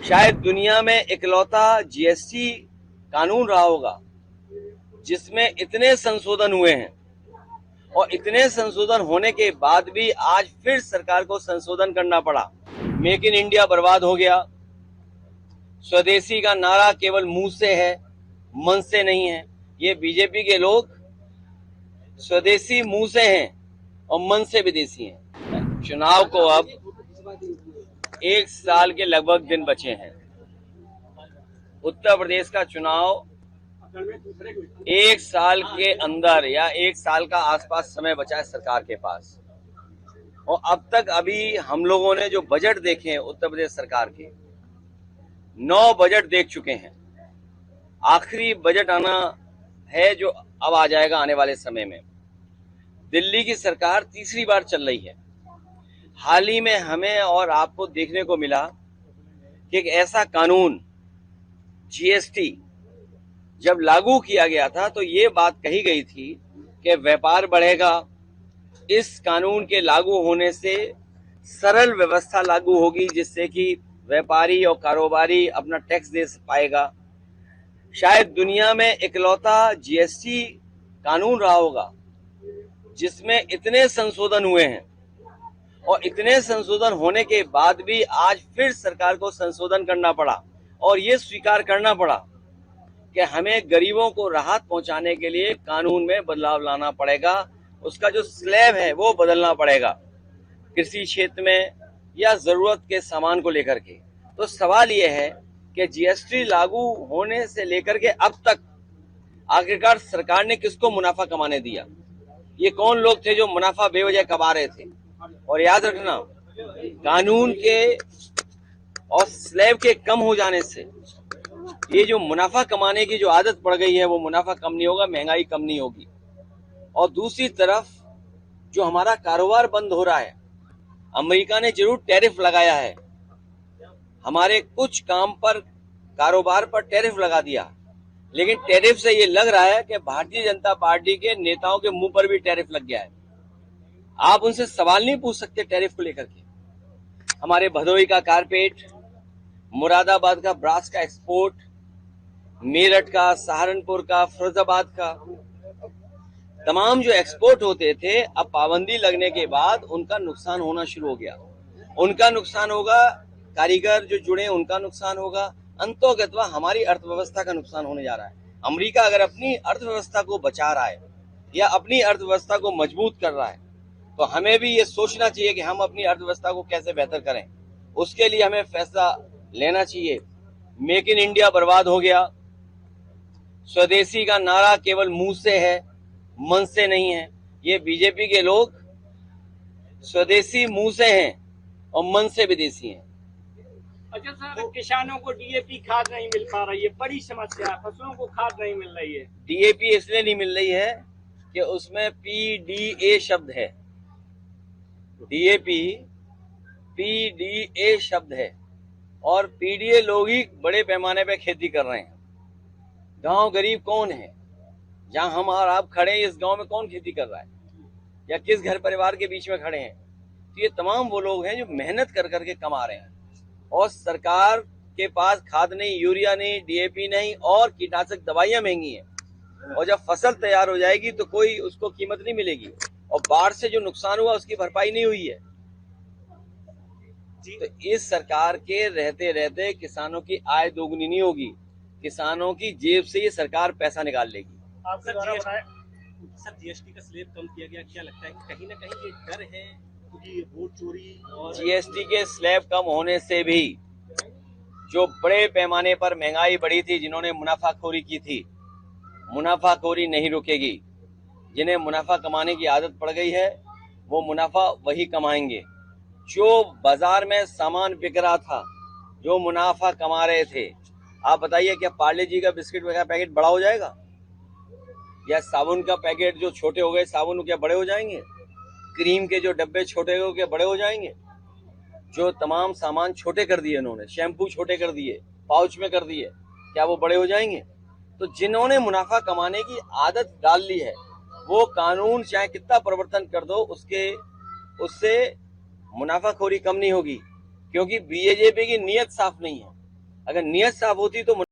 शायद दुनिया में इकलौता जीएसटी कानून रहा होगा जिसमें इतने संशोधन हुए हैं और इतने संशोधन होने के बाद भी आज फिर सरकार को संशोधन करना पड़ा। मेक इन इंडिया बर्बाद हो गया। स्वदेशी का नारा केवल मुंह से है, मन से नहीं है। ये बीजेपी के लोग स्वदेशी मुंह से हैं और मन से विदेशी हैं। चुनाव को अब 1 साल के लगभग दिन बचे हैं। उत्तर प्रदेश का चुनाव 1 साल के अंदर या 1 साल का आसपास समय बचा है सरकार के पास। और अब तक अभी हम लोगों ने जो बजट देखे हैं उत्तर प्रदेश सरकार के, 9 बजट देख चुके हैं। आखिरी बजट आना है जो अब आ जाएगा आने वाले समय में। दिल्ली की सरकार तीसरी बार चल रही है। हाल ही में हमें और आपको देखने को मिला कि एक ऐसा कानून जीएसटी जब लागू किया गया था तो ये बात कही गई थी कि व्यापार बढ़ेगा। इस कानून के लागू होने से सरल व्यवस्था लागू होगी जिससे कि व्यापारी और कारोबारी अपना टैक्स दे पाएगा। शायद दुनिया में इकलौता जीएसटी कानून रहा होगा जिसमें इतने संशोधन हुए हैं और इतने संशोधन होने के बाद भी आज फिर सरकार को संशोधन करना पड़ा और ये स्वीकार करना पड़ा कि हमें गरीबों को राहत पहुंचाने के लिए कानून में बदलाव लाना पड़ेगा। उसका जो स्लैब है वो बदलना पड़ेगा कृषि क्षेत्र में या जरूरत के सामान को लेकर के। तो सवाल ये है कि जीएसटी लागू होने से लेकर के अब तक आखिरकार सरकार ने किसको मुनाफा कमाने दिया? ये कौन लोग थे जो मुनाफा बेवजह कमा रहे थे? और याद रखना, कानून के और स्लैब के कम हो जाने से ये जो मुनाफा कमाने की जो आदत पड़ गई है वो मुनाफा कम नहीं होगा, महंगाई कम नहीं होगी। और दूसरी तरफ जो हमारा कारोबार बंद हो रहा है, अमेरिका ने जरूर टैरिफ लगाया है, हमारे कुछ काम पर कारोबार पर टैरिफ लगा दिया, लेकिन टैरिफ से ये लग रहा है कि भारतीय जनता पार्टी के नेताओं के मुंह पर भी टैरिफ लग गया है। आप उनसे सवाल नहीं पूछ सकते टैरिफ को लेकर के। हमारे भदोही का कारपेट, मुरादाबाद का ब्रास का एक्सपोर्ट, मेरठ का, सहारनपुर का, फिरोजाबाद का, तमाम जो एक्सपोर्ट होते थे अब पाबंदी लगने के बाद उनका नुकसान होना शुरू हो गया। उनका नुकसान होगा, कारीगर जो जुड़े उनका नुकसान होगा, अंततः हमारी अर्थव्यवस्था का नुकसान होने जा रहा है। अमेरिका अगर अपनी अर्थव्यवस्था को बचा रहा है या अपनी अर्थव्यवस्था को मजबूत कर रहा है तो हमें भी ये सोचना चाहिए कि हम अपनी अर्थव्यवस्था को कैसे बेहतर करें। उसके लिए हमें फैसला लेना चाहिए। मेक इन इंडिया बर्बाद हो गया। स्वदेशी का नारा केवल मुंह से है, मन से नहीं है। ये बीजेपी के लोग स्वदेशी मुंह से हैं और मन से विदेशी हैं। अच्छा सर, किसानों को डीएपी खाद नहीं मिल पा रही है, बड़ी समस्या है। फसलों को खाद नहीं मिल रही है। डीएपी इसलिए नहीं मिल रही है कि उसमें पीडीए शब्द है। डीएपी पीडीए शब्द है और पीडीए लोग ही बड़े पैमाने पे खेती कर रहे हैं। गांव गरीब कौन है? जहां हम और आप खड़े हैं इस गांव में कौन खेती कर रहा है या किस घर परिवार के बीच में खड़े हैं? तो ये तमाम वो लोग हैं जो मेहनत कर करके कमा रहे हैं और सरकार के पास खाद नहीं, यूरिया नहीं, डीएपी नहीं और कीटनाशक दवाइयां महंगी हैं। और जब फसल तैयार हो जाएगी तो कोई उसको कीमत नहीं मिलेगी और बाढ़ से जो नुकसान हुआ उसकी भरपाई नहीं हुई है। तो इस सरकार के रहते रहते किसानों की आय दोगुनी नहीं होगी, किसानों की जेब से ये सरकार पैसा निकाल लेगी। सर जीएसटी का स्लैब कम किया गया, क्या लगता है कि कहीं ना कहीं ये डर है कि वोट चोरी और जीएसटी के स्लैब कम होने से भी जो बड़े पैमाने पर महंगाई बढ़ी थी, जिन्होंने मुनाफाखोरी की थी, मुनाफाखोरी नहीं रुकेगी। जिन्हें मुनाफा कमाने की आदत पड़ गई है वो मुनाफा वही कमाएंगे। जो बाजार में सामान बिक रहा था, जो मुनाफा कमा रहे थे, आप बताइए क्या पार्ले जी का बिस्किट का पैकेट बड़ा हो जाएगा या साबुन का पैकेट जो छोटे हो गए साबुन क्या बड़े हो जाएंगे? क्रीम के जो डब्बे छोटे हो गए बड़े हो जाएंगे? जो तमाम सामान छोटे कर दिए इन्होंने, शैम्पू छोटे कर दिए, पाउच में कर दिए, क्या वो बड़े हो जाएंगे? तो जिन्होंने मुनाफा कमाने की आदत डाल ली है वो कानून चाहे कितना परिवर्तन कर दो उससे मुनाफाखोरी कम नहीं होगी, क्योंकि बीजेपी की नीयत साफ नहीं है। अगर नीयत साफ होती तो